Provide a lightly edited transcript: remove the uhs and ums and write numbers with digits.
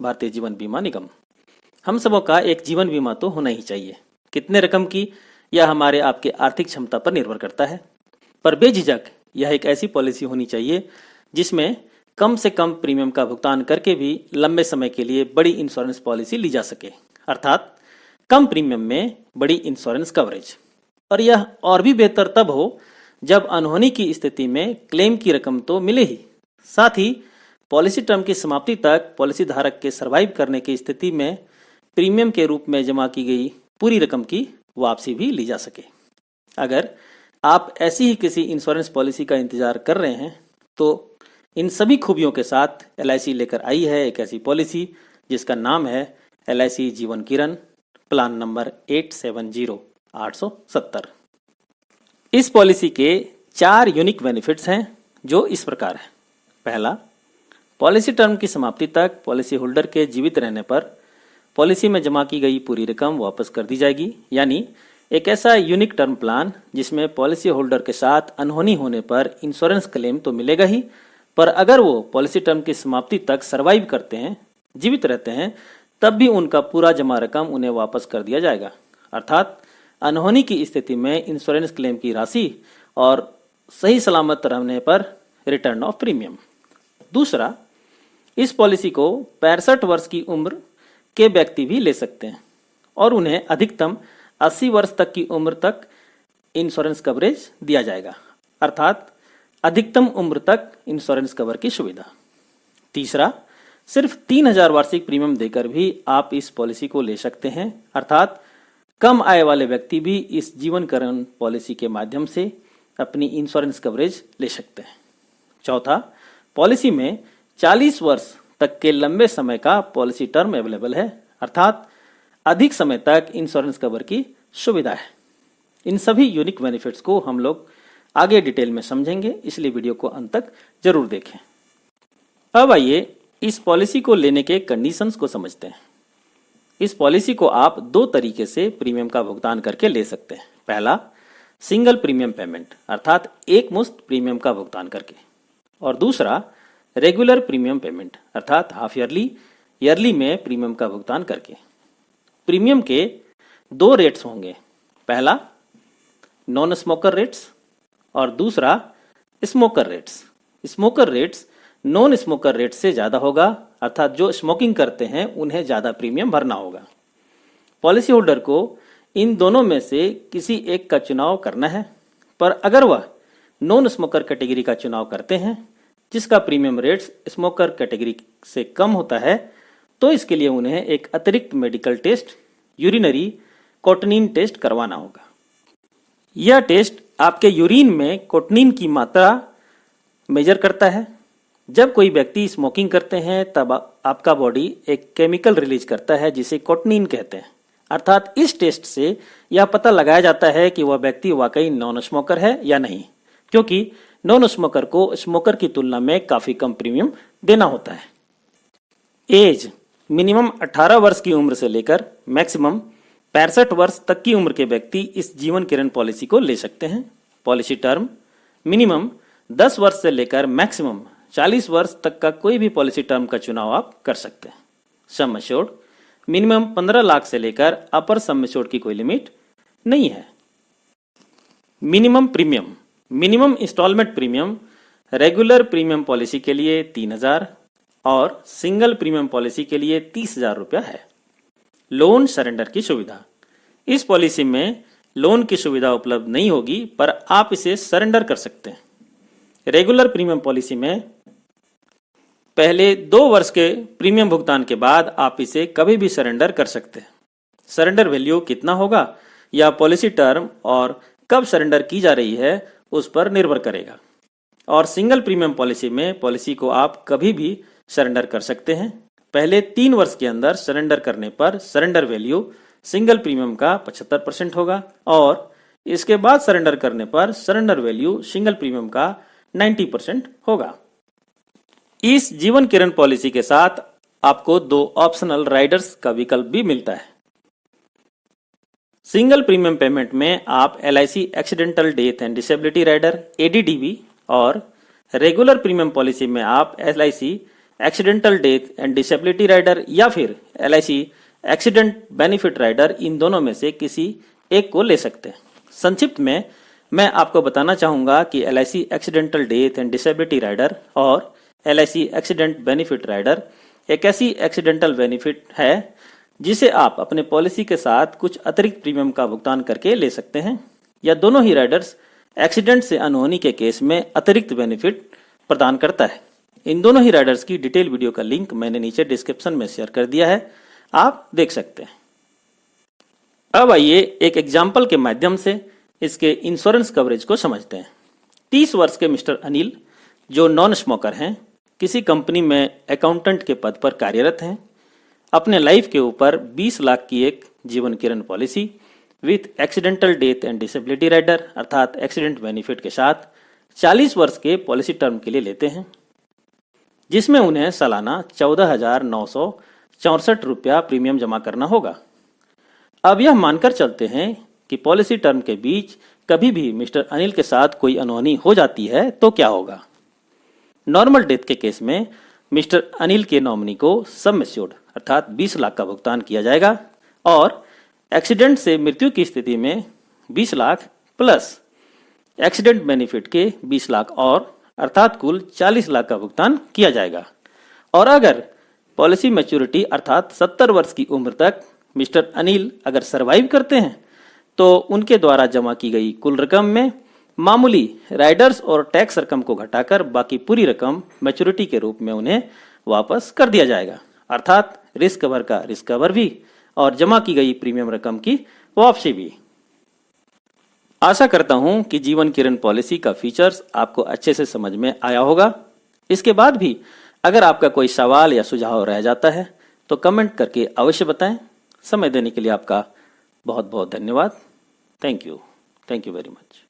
भारतीय जीवन बीमा निगम। हम सबों का एक जीवन बीमा तो होना ही चाहिए। कितने रकम की यह हमारे आपके आर्थिक क्षमता पर निर्भर करता है, पर बेझिझक यह एक ऐसी पॉलिसी होनी चाहिए जिसमें कम से कम प्रीमियम का भुगतान करके भी लंबे समय के लिए बड़ी इंश्योरेंस पॉलिसी ली जा सके, अर्थात कम प्रीमियम में बड़ी इंश्योरेंस कवरेज। और यह और भी बेहतर तब हो जब अनहोनी की स्थिति में क्लेम की रकम तो मिले ही, साथ ही पॉलिसी टर्म की समाप्ति तक पॉलिसी धारक के सर्वाइव करने की स्थिति में प्रीमियम के रूप में जमा की गई पूरी रकम की वापसी भी ली जा सके। अगर आप ऐसी ही किसी इंश्योरेंस पॉलिसी का इंतजार कर रहे हैं तो इन सभी खूबियों के साथ LIC लेकर आई है एक ऐसी पॉलिसी जिसका नाम है LIC जीवन किरण, प्लान नंबर 870870। इस पॉलिसी के 4 यूनिक बेनिफिट्स हैं जो इस प्रकार है। पहला, पॉलिसी टर्म की समाप्ति तक पॉलिसी होल्डर के जीवित रहने पर पॉलिसी में जमा की गई पूरी रकम वापस कर दी जाएगी, यानी एक ऐसा यूनिक टर्म प्लान जिसमें पॉलिसी होल्डर के साथ अनहोनी होने पर इंश्योरेंस क्लेम तो मिलेगा ही, पर अगर वो पॉलिसी टर्म की समाप्ति तक सर्वाइव करते हैं, जीवित रहते हैं, तब भी उनका पूरा जमा रकम उन्हें वापस कर दिया जाएगा, अर्थात अनहोनी की स्थिति में इंश्योरेंस क्लेम की राशि और सही सलामत रहने पर रिटर्न ऑफ प्रीमियम। दूसरा, इस पॉलिसी को 65 वर्ष की उम्र के व्यक्ति भी ले सकते हैं और उन्हें अधिकतम 80 वर्ष तक की उम्र तक इंश्योरेंस कवरेज दिया जाएगा, अर्थात अधिकतम उम्र तक इंश्योरेंस कवर की सुविधा। तीसरा, सिर्फ 3000 वार्षिक प्रीमियम देकर भी आप इस पॉलिसी को ले सकते हैं, अर्थात कम आय वाले व्यक्ति भी इस जीवन करण पॉलिसी के माध्यम से अपनी इंश्योरेंस कवरेज ले सकते हैं। चौथा, पॉलिसी में 40 वर्ष तक के लंबे समय का पॉलिसी टर्म अवेलेबल है, अर्थात अधिक समय तक इंश्योरेंस कवर की सुविधा है। इन सभी यूनिक बेनिफिट्स को हम लोग आगे डिटेल में समझेंगे, इसलिए वीडियो को अंत तक जरूर देखें। अब आइए इस पॉलिसी को लेने के कंडीशंस को समझते हैं। इस पॉलिसी को आप 2 तरीके से प्रीमियम का भुगतान करके ले सकते हैं। पहला, सिंगल प्रीमियम पेमेंट, अर्थात एक मुश्त प्रीमियम का भुगतान करके, और दूसरा रेगुलर प्रीमियम पेमेंट, अर्थात हाफ ईयरली, ईयरली में प्रीमियम का भुगतान करके। प्रीमियम के 2 रेट्स होंगे, पहला नॉन स्मोकर रेट्स और दूसरा smoker rates. Smoker rates non smoker rate से ज्यादा होगा, अर्थात जो स्मोकिंग करते हैं उन्हें ज्यादा प्रीमियम भरना होगा। पॉलिसी होल्डर को इन दोनों में से किसी एक का चुनाव करना है, पर अगर वह नॉन स्मोकर कैटेगरी का चुनाव करते हैं जिसका प्रीमियम रेट्स स्मोकर कैटेगरी से कम होता है, तो इसके लिए उन्हें एक अतिरिक्त मेडिकल टेस्ट, यूरिनरी कोटनीन टेस्ट करवाना होगा। यह टेस्ट आपके यूरिन में कोटनीन की मात्रा मेजर करता है। जब कोई व्यक्ति स्मोकिंग करते हैं तब आपका बॉडी एक केमिकल रिलीज करता है जिसे कोटनीन कहते हैं, अर्थात इस टेस्ट से यह पता लगाया जाता है कि वह व्यक्ति वाकई नॉन स्मोकर है या नहीं, क्योंकि नॉन स्मोकर को स्मोकर की तुलना में काफी कम प्रीमियम देना होता है। एज, मिनिमम 18 वर्ष की उम्र से लेकर मैक्सिमम 65 वर्ष तक की उम्र के व्यक्ति इस जीवन किरण पॉलिसी को ले सकते हैं। पॉलिसी टर्म, मिनिमम 10 वर्ष से लेकर मैक्सिमम 40 वर्ष तक का कोई भी पॉलिसी टर्म का चुनाव आप कर सकते हैं। सम एश्योर्ड, मिनिमम 15 लाख से लेकर अपर सम एश्योर्ड की कोई लिमिट नहीं है। Minimum premium, minimum instalment premium regular premium policy के लिए 3000 और सिंगल प्रीमियम पॉलिसी के लिए 30,000 रुपया है। लोन सरेंडर की सुविधा, इस पॉलिसी में लोन की सुविधा उपलब्ध नहीं होगी, पर आप इसे सरेंडर कर सकते हैं। रेगुलर प्रीमियम पॉलिसी में पहले 2 वर्ष के प्रीमियम भुगतान के बाद आप इसे कभी भी सरेंडर कर सकते हैं। सरेंडर वैल्यू कितना होगा या पॉलिसी टर्म और कब सरेंडर की जा रही है उस पर निर्भर करेगा। और सिंगल प्रीमियम पॉलिसी में पॉलिसी को आप कभी भी सरेंडर कर सकते हैं। पहले 3 वर्ष के अंदर सरेंडर करने पर सरेंडर वैल्यू सिंगल प्रीमियम का 75% होगा और इसके बाद सरेंडर करने पर सरेंडर वैल्यू सिंगल प्रीमियम का 90% होगा। इस जीवन किरण पॉलिसी के साथ आपको 2 ऑप्शनल राइडर्स का विकल्प भी मिलता है। सिंगल प्रीमियम पेमेंट में आप LIC accidental death and disability rider ADDV और रेगुलर प्रीमियम पॉलिसी में आप LIC accidental death and disability rider या फिर LIC एक्सीडेंट बेनिफिट राइडर, इन दोनों में से किसी एक को ले सकते हैं। संक्षिप्त में मैं आपको बताना चाहूंगा कि LIC accidental death and disability rider और LIC एक्सीडेंट बेनिफिट राइडर एक ऐसी एक्सीडेंटल बेनिफिट है जिसे आप अपने पॉलिसी के साथ कुछ अतिरिक्त प्रीमियम का भुगतान करके ले सकते हैं। यह दोनों ही राइडर्स एक्सीडेंट से अनहोनी के केस में अतिरिक्त बेनिफिट प्रदान करता है। इन दोनों ही राइडर्स की डिटेल वीडियो का लिंक मैंने नीचे डिस्क्रिप्शन में शेयर कर दिया है, आप देख सकते हैं। अब आइए एक एग्जाम्पल के माध्यम से इसके इंश्योरेंस कवरेज को समझते हैं। 30 वर्ष के मिस्टर अनिल, जो नॉन स्मोकर हैं, किसी कंपनी में अकाउंटेंट के पद पर कार्यरत हैं, अपने लाइफ के ऊपर 20 लाख की एक Jeevan Kiran policy with accidental death and disability rider अर्थात एक्सीडेंट बेनिफिट के साथ 40 वर्ष के पॉलिसी टर्म के लिए लेते हैं, जिसमें उन्हें सालाना 14,964 रुपया प्रीमियम जमा करना होगा। अब यह मानकर चलते हैं कि पॉलिसी टर्म के बीच कभी भी मिस्टर अनिल के साथ कोई अनहोनी हो जाती है तो क्या होगा। नॉर्मल डेथ के केस में मिस्टर अनिल के नॉमिनी को सम एश्योर्ड अर्थात 20 लाख का भुगतान किया जाएगा और एक्सीडेंट से मृत्यु की स्थिति में 20 लाख प्लस एक्सीडेंट बेनिफिट के 20 लाख और अर्थात कुल 40 लाख का भुगतान किया जाएगा। और अगर पॉलिसी मैच्योरिटी अर्थात 70 वर्ष की उम्र तक मिस्टर अनिल अगर सरवाइव करते हैं तो उनके द्वारा जमा की गई कुल रकम में मामूली राइडर्स और टैक्स रकम को घटाकर बाकी पूरी रकम मैच्योरिटी के रूप में उन्हें वापस कर दिया जाएगा, अर्थात रिस्क कवर का रिस्क कवर भी और जमा की गई प्रीमियम रकम की वापसी भी। आशा करता हूं कि जीवन किरण पॉलिसी का फीचर्स आपको अच्छे से समझ में आया होगा। इसके बाद भी अगर आपका कोई सवाल या सुझाव रह जाता है तो कमेंट करके अवश्य बताएं। समय देने के लिए आपका बहुत बहुत धन्यवाद। Thank you very much.